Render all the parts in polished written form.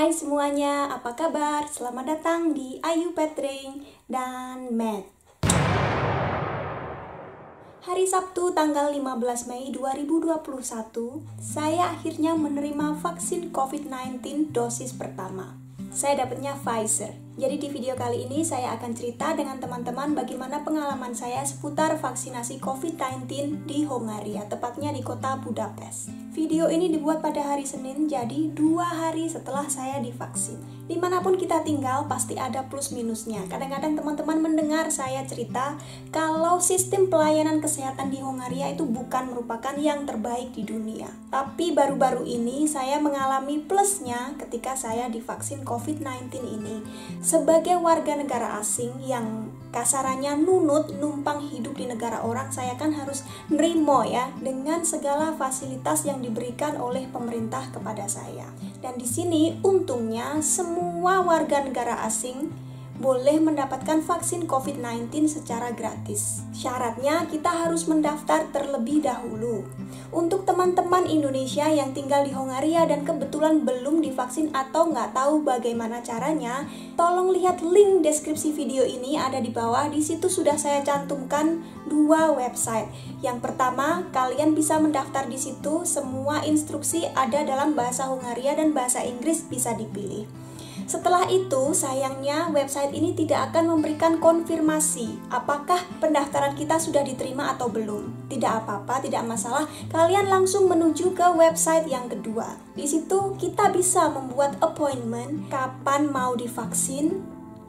Hai semuanya, apa kabar? Selamat datang di Ayu Petring dan Matt. Hari Sabtu tanggal 15 Mei 2021, saya akhirnya menerima vaksin COVID-19 dosis pertama. Saya dapatnya Pfizer. Jadi di video kali ini saya akan cerita dengan teman-teman bagaimana pengalaman saya seputar vaksinasi COVID-19 di Hongaria, tepatnya di kota Budapest. Video ini dibuat pada hari Senin, jadi 2 hari setelah saya divaksin. Dimanapun kita tinggal, pasti ada plus minusnya. Kadang-kadang teman-teman mendengar saya cerita kalau sistem pelayanan kesehatan di Hongaria itu bukan merupakan yang terbaik di dunia. Tapi baru-baru ini saya mengalami plusnya ketika saya divaksin COVID-19 ini. Sebagai warga negara asing yang kasarannya numpang hidup di negara orang, saya kan harus nerimo ya dengan segala fasilitas yang diberikan oleh pemerintah kepada saya. Dan di sini untungnya semua warga negara asing boleh mendapatkan vaksin COVID-19 secara gratis. Syaratnya kita harus mendaftar terlebih dahulu. Untuk teman-teman Indonesia yang tinggal di Hongaria dan kebetulan belum divaksin atau nggak tahu bagaimana caranya, tolong lihat link deskripsi video ini ada di bawah. Di situ sudah saya cantumkan 2 website. Yang pertama, kalian bisa mendaftar di situ. Semua instruksi ada dalam bahasa Hongaria dan bahasa Inggris bisa dipilih. Setelah itu, sayangnya website ini tidak akan memberikan konfirmasi apakah pendaftaran kita sudah diterima atau belum. Tidak apa-apa, tidak masalah. Kalian langsung menuju ke website yang kedua. Di situ kita bisa membuat appointment kapan mau divaksin,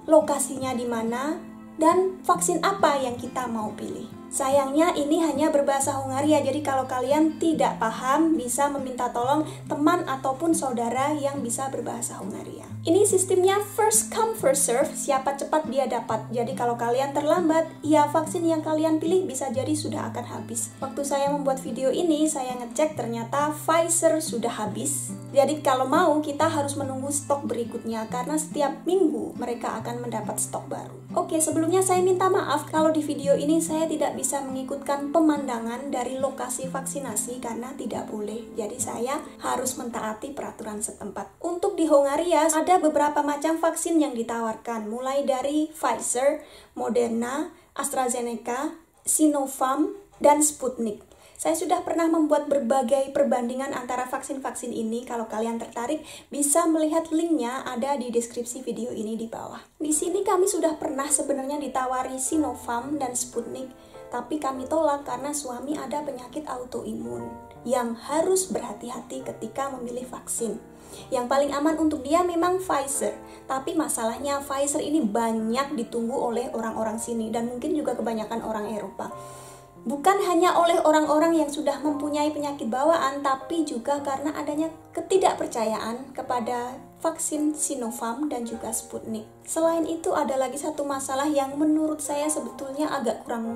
lokasinya di mana, dan vaksin apa yang kita mau pilih. Sayangnya ini hanya berbahasa Hongaria, jadi kalau kalian tidak paham bisa meminta tolong teman ataupun saudara yang bisa berbahasa Hongaria. Ini sistemnya first come first serve, siapa cepat dia dapat. Jadi kalau kalian terlambat, ya vaksin yang kalian pilih bisa jadi sudah akan habis. Waktu saya membuat video ini, saya ngecek ternyata Pfizer sudah habis. Jadi kalau mau kita harus menunggu stok berikutnya karena setiap minggu mereka akan mendapat stok baru. Oke, sebelumnya saya minta maaf kalau di video ini saya tidak bisa mengikutkan pemandangan dari lokasi vaksinasi karena tidak boleh. Jadi saya harus mentaati peraturan setempat. Untuk di Hongaria ada beberapa macam vaksin yang ditawarkan, mulai dari Pfizer, Moderna, AstraZeneca, Sinopharm, dan Sputnik. Saya sudah pernah membuat berbagai perbandingan antara vaksin-vaksin ini. Kalau kalian tertarik, bisa melihat linknya ada di deskripsi video ini di bawah. Di sini kami sudah pernah sebenarnya ditawari Sinopharm dan Sputnik, tapi kami tolak karena suami ada penyakit autoimun yang harus berhati-hati ketika memilih vaksin. Yang paling aman untuk dia memang Pfizer, tapi masalahnya Pfizer ini banyak ditunggu oleh orang-orang sini dan mungkin juga kebanyakan orang Eropa. Bukan hanya oleh orang-orang yang sudah mempunyai penyakit bawaan, tapi juga karena adanya ketidakpercayaan kepada vaksin Sinopharm dan juga Sputnik. Selain itu ada lagi satu masalah yang menurut saya sebetulnya agak kurang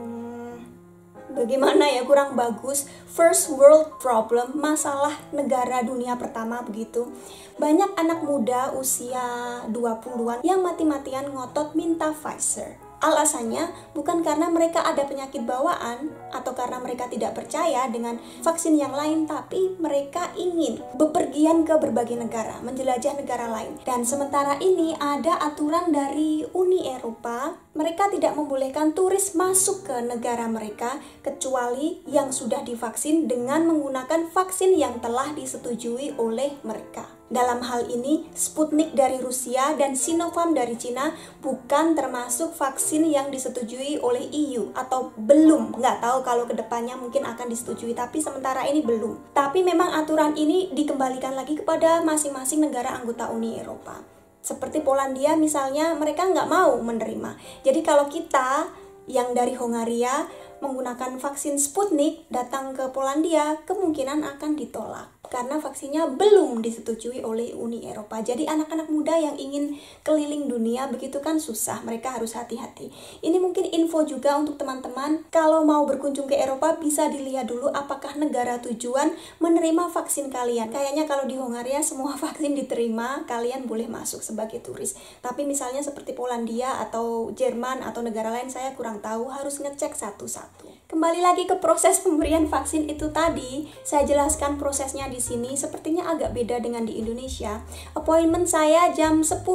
bagus. First world problem, masalah negara dunia pertama begitu. Banyak anak muda usia 20-an yang mati-matian ngotot minta Pfizer. Alasannya bukan karena mereka ada penyakit bawaan atau karena mereka tidak percaya dengan vaksin yang lain, tapi mereka ingin bepergian ke berbagai negara, menjelajah negara lain. Dan sementara ini ada aturan dari Uni Eropa, mereka tidak membolehkan turis masuk ke negara mereka kecuali yang sudah divaksin dengan menggunakan vaksin yang telah disetujui oleh mereka. Dalam hal ini, Sputnik dari Rusia dan Sinopharm dari Cina bukan termasuk vaksin yang disetujui oleh EU atau belum. Nggak tahu kalau kedepannya mungkin akan disetujui, tapi sementara ini belum. Tapi memang aturan ini dikembalikan lagi kepada masing-masing negara anggota Uni Eropa. Seperti Polandia misalnya, mereka nggak mau menerima. Jadi kalau kita yang dari Hongaria menggunakan vaksin Sputnik datang ke Polandia, kemungkinan akan ditolak karena vaksinnya belum disetujui oleh Uni Eropa. Jadi anak-anak muda yang ingin keliling dunia begitu kan susah, mereka harus hati-hati. Ini mungkin info juga untuk teman-teman, kalau mau berkunjung ke Eropa bisa dilihat dulu apakah negara tujuan menerima vaksin kalian. Kayaknya kalau di Hongaria semua vaksin diterima, kalian boleh masuk sebagai turis. Tapi misalnya seperti Polandia atau Jerman atau negara lain saya kurang tahu, harus ngecek satu-satu. Kembali lagi ke proses pemberian vaksin itu tadi, saya jelaskan prosesnya di sini sepertinya agak beda dengan di Indonesia. Appointment saya jam 10.55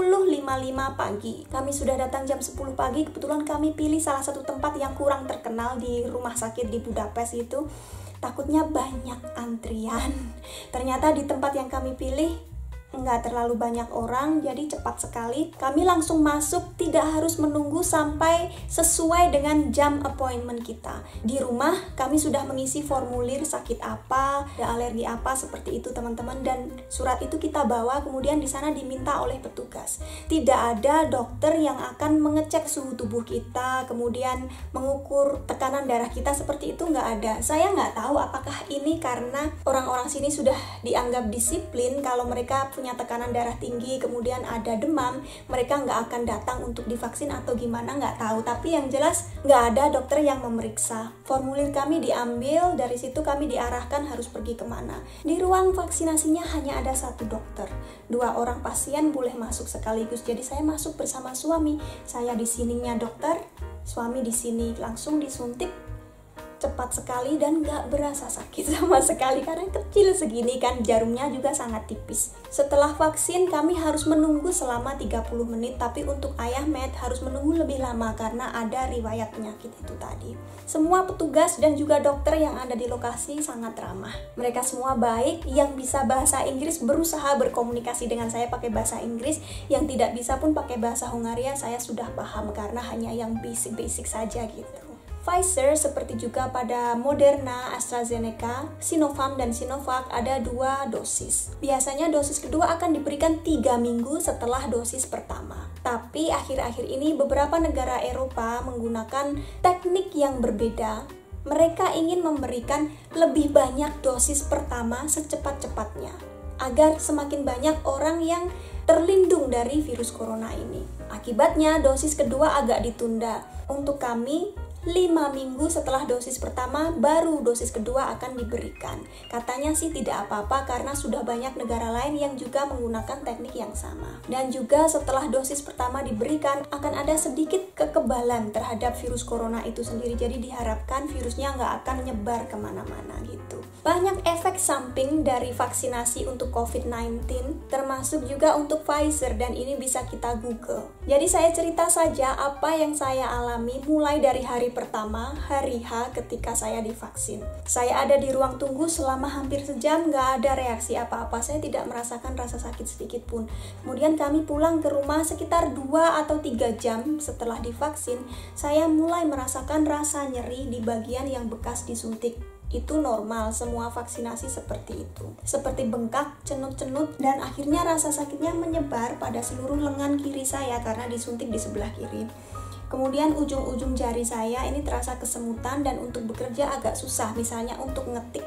pagi. Kami sudah datang jam 10 pagi. Kebetulan kami pilih salah satu tempat yang kurang terkenal di rumah sakit di Budapest itu. Takutnya banyak antrian. Ternyata di tempat yang kami pilih nggak terlalu banyak orang, jadi cepat sekali. Kami langsung masuk, tidak harus menunggu sampai sesuai dengan jam appointment kita. Di rumah kami sudah mengisi formulir sakit apa, ada alergi apa, seperti itu teman-teman, dan surat itu kita bawa, kemudian di sana diminta oleh petugas. Tidak ada dokter yang akan mengecek suhu tubuh kita, kemudian mengukur tekanan darah kita, seperti itu nggak ada. Saya nggak tahu apakah ini karena orang-orang sini sudah dianggap disiplin. Kalau mereka punya tekanan darah tinggi, kemudian ada demam, mereka nggak akan datang untuk divaksin atau gimana, nggak tahu. Tapi yang jelas nggak ada dokter yang memeriksa. Formulir kami diambil, dari situ kami diarahkan harus pergi kemana. Di ruang vaksinasinya hanya ada satu dokter, 2 orang pasien boleh masuk sekaligus. Jadi saya masuk bersama suami, saya di sininya dokter, suami di sini, langsung disuntik cepat sekali dan gak berasa sakit sama sekali karena kecil segini kan, jarumnya juga sangat tipis. Setelah vaksin kami harus menunggu selama 30 menit, tapi untuk Ayah Matt harus menunggu lebih lama karena ada riwayat penyakit itu tadi. Semua petugas dan juga dokter yang ada di lokasi sangat ramah. Mereka semua baik, yang bisa bahasa Inggris berusaha berkomunikasi dengan saya pakai bahasa Inggris, yang tidak bisa pun pakai bahasa Hungaria saya sudah paham karena hanya yang basic-basic saja gitu. Pfizer seperti juga pada Moderna, AstraZeneca, Sinopharm dan Sinovac ada 2 dosis. Biasanya dosis kedua akan diberikan 3 minggu setelah dosis pertama. Tapi akhir-akhir ini beberapa negara Eropa menggunakan teknik yang berbeda. Mereka ingin memberikan lebih banyak dosis pertama secepat-cepatnya, agar semakin banyak orang yang terlindung dari virus corona ini. Akibatnya dosis kedua agak ditunda. Untuk kami 5 minggu setelah dosis pertama baru dosis kedua akan diberikan. Katanya sih tidak apa-apa karena sudah banyak negara lain yang juga menggunakan teknik yang sama. Dan juga setelah dosis pertama diberikan akan ada sedikit kekebalan terhadap virus corona itu sendiri. Jadi diharapkan virusnya nggak akan nyebar kemana-mana gitu. Banyak efek samping dari vaksinasi untuk COVID-19, termasuk juga untuk Pfizer, dan ini bisa kita Google. Jadi saya cerita saja apa yang saya alami mulai dari hari pertama, hari H ketika saya divaksin. Saya ada di ruang tunggu selama hampir sejam, nggak ada reaksi apa-apa. Saya tidak merasakan rasa sakit sedikit pun. Kemudian kami pulang ke rumah sekitar 2 atau 3 jam setelah divaksin. Saya mulai merasakan rasa nyeri di bagian yang bekas disuntik. Itu normal, semua vaksinasi seperti itu. Seperti bengkak, cenut-cenut, dan akhirnya rasa sakitnya menyebar pada seluruh lengan kiri saya karena disuntik di sebelah kiri. Kemudian ujung-ujung jari saya ini terasa kesemutan dan untuk bekerja agak susah, misalnya untuk ngetik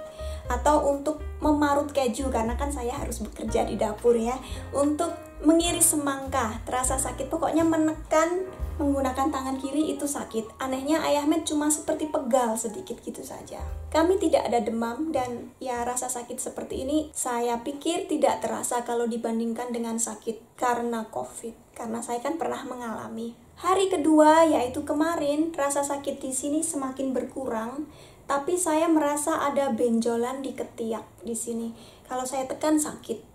atau untuk memarut keju karena kan saya harus bekerja di dapur ya. Untuk mengiris semangka terasa sakit, pokoknya menekan menggunakan tangan kiri itu sakit. Anehnya Ayah Matt cuma seperti pegal sedikit gitu saja. Kami tidak ada demam dan ya rasa sakit seperti ini saya pikir tidak terasa kalau dibandingkan dengan sakit karena COVID. Karena saya kan pernah mengalami. Hari kedua yaitu kemarin rasa sakit di sini semakin berkurang, tapi saya merasa ada benjolan di ketiak di sini. Kalau saya tekan sakit.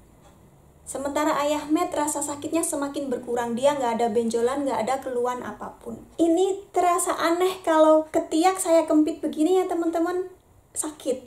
Sementara Ayah Matt rasa sakitnya semakin berkurang, dia nggak ada benjolan, nggak ada keluhan apapun. Ini terasa aneh kalau ketiak saya kempit begini ya teman-teman, sakit.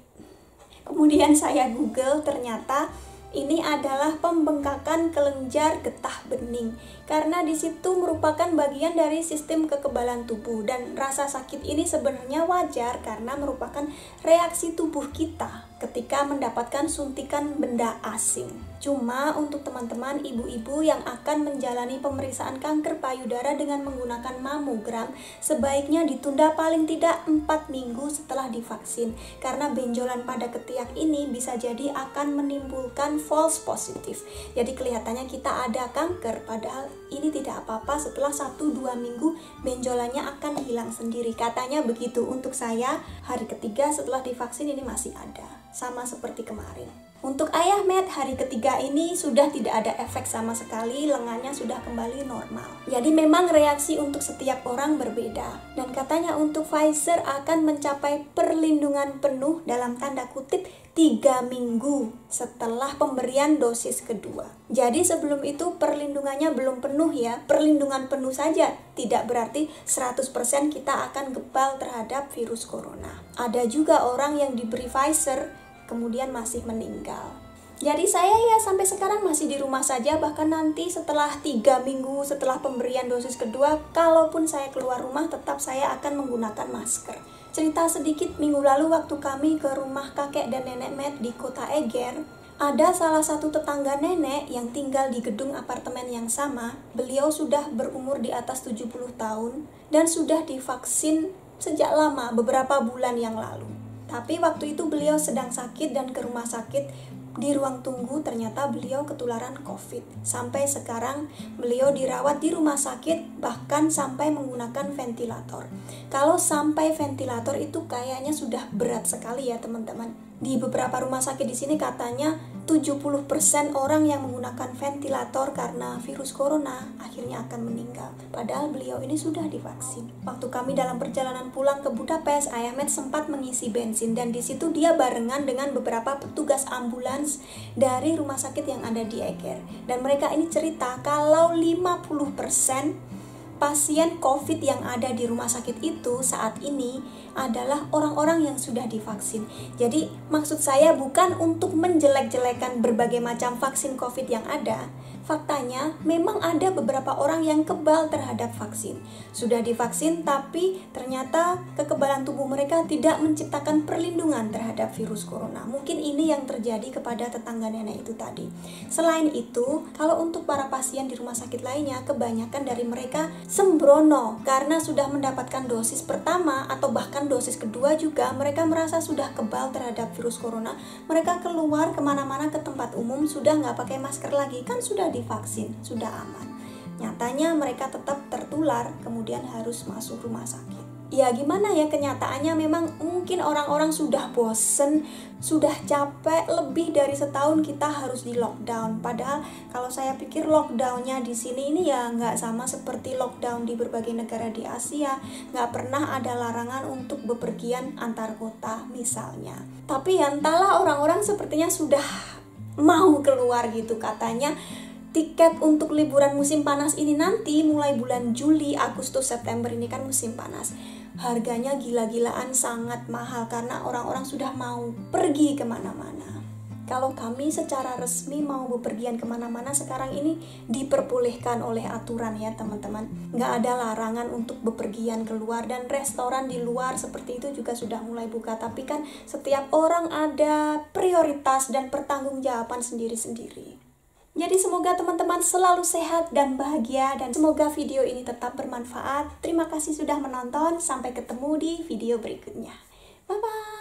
Kemudian saya Google, ternyata ini adalah pembengkakan kelenjar getah bening karena di situ merupakan bagian dari sistem kekebalan tubuh dan rasa sakit ini sebenarnya wajar karena merupakan reaksi tubuh kita ketika mendapatkan suntikan benda asing. Cuma untuk teman-teman ibu-ibu yang akan menjalani pemeriksaan kanker payudara dengan menggunakan mamogram, sebaiknya ditunda paling tidak 4 minggu setelah divaksin karena benjolan pada ketiak ini bisa jadi akan menimbulkan false positif. Jadi kelihatannya kita ada kanker padahal ini tidak apa-apa, setelah 1-2 minggu benjolannya akan hilang sendiri. Katanya begitu. Untuk saya hari ketiga setelah divaksin ini masih ada, sama seperti kemarin. Untuk Ayah Matt, hari ketiga ini sudah tidak ada efek sama sekali, lengannya sudah kembali normal. Jadi memang reaksi untuk setiap orang berbeda. Dan katanya untuk Pfizer akan mencapai perlindungan penuh dalam tanda kutip 3 minggu setelah pemberian dosis kedua. Jadi sebelum itu perlindungannya belum penuh ya, perlindungan penuh saja. Tidak berarti 100% kita akan kebal terhadap virus corona. Ada juga orang yang diberi Pfizer kemudian masih meninggal. Jadi saya ya sampai sekarang masih di rumah saja, bahkan nanti setelah 3 minggu setelah pemberian dosis kedua, kalaupun saya keluar rumah tetap saya akan menggunakan masker. Cerita sedikit, minggu lalu waktu kami ke rumah kakek dan nenek Matt di kota Eger, ada salah satu tetangga nenek yang tinggal di gedung apartemen yang sama. Beliau sudah berumur di atas 70 tahun dan sudah divaksin sejak lama, beberapa bulan yang lalu. Tapi waktu itu beliau sedang sakit dan ke rumah sakit. Di ruang tunggu ternyata beliau ketularan COVID. Sampai sekarang beliau dirawat di rumah sakit, bahkan sampai menggunakan ventilator. Kalau sampai ventilator itu kayaknya sudah berat sekali ya teman-teman. Di beberapa rumah sakit di sini katanya 70% orang yang menggunakan ventilator karena virus corona akhirnya akan meninggal. Padahal beliau ini sudah divaksin. Waktu kami dalam perjalanan pulang ke Budapest, Ayah Matt sempat mengisi bensin dan di situ dia barengan dengan beberapa petugas ambulans dari rumah sakit yang ada di Eger. Dan mereka ini cerita kalau 50% pasien COVID yang ada di rumah sakit itu saat ini adalah orang-orang yang sudah divaksin. Jadi maksud saya bukan untuk menjelek-jelekan berbagai macam vaksin COVID yang ada. Faktanya memang ada beberapa orang yang kebal terhadap vaksin. Sudah divaksin tapi ternyata kekebalan tubuh mereka tidak menciptakan perlindungan terhadap virus corona. Mungkin ini yang terjadi kepada tetangga nenek itu tadi. Selain itu, kalau untuk para pasien di rumah sakit lainnya, kebanyakan dari mereka sembrono karena sudah mendapatkan dosis pertama atau bahkan dosis kedua juga. Mereka merasa sudah kebal terhadap virus corona. Mereka keluar kemana-mana ke tempat umum sudah nggak pakai masker lagi, kan sudah divaksin, sudah aman. Nyatanya mereka tetap tertular, kemudian harus masuk rumah sakit. Ya gimana ya kenyataannya, memang mungkin orang-orang sudah bosen, sudah capek, lebih dari setahun kita harus di lockdown. Padahal kalau saya pikir lockdownnya di sini ini ya nggak sama seperti lockdown di berbagai negara di Asia. Nggak pernah ada larangan untuk bepergian antar kota misalnya. Tapi ya entahlah, orang-orang sepertinya sudah mau keluar gitu. Katanya tiket untuk liburan musim panas ini nanti mulai bulan Juli, Agustus, September ini kan musim panas. Harganya gila-gilaan sangat mahal karena orang-orang sudah mau pergi kemana-mana. Kalau kami secara resmi mau bepergian kemana-mana sekarang ini diperbolehkan oleh aturan ya teman-teman. Nggak ada larangan untuk bepergian keluar dan restoran di luar seperti itu juga sudah mulai buka. Tapi kan setiap orang ada prioritas dan pertanggungjawaban sendiri-sendiri. Jadi semoga teman-teman selalu sehat dan bahagia dan semoga video ini tetap bermanfaat. Terima kasih sudah menonton, sampai ketemu di video berikutnya. Bye-bye.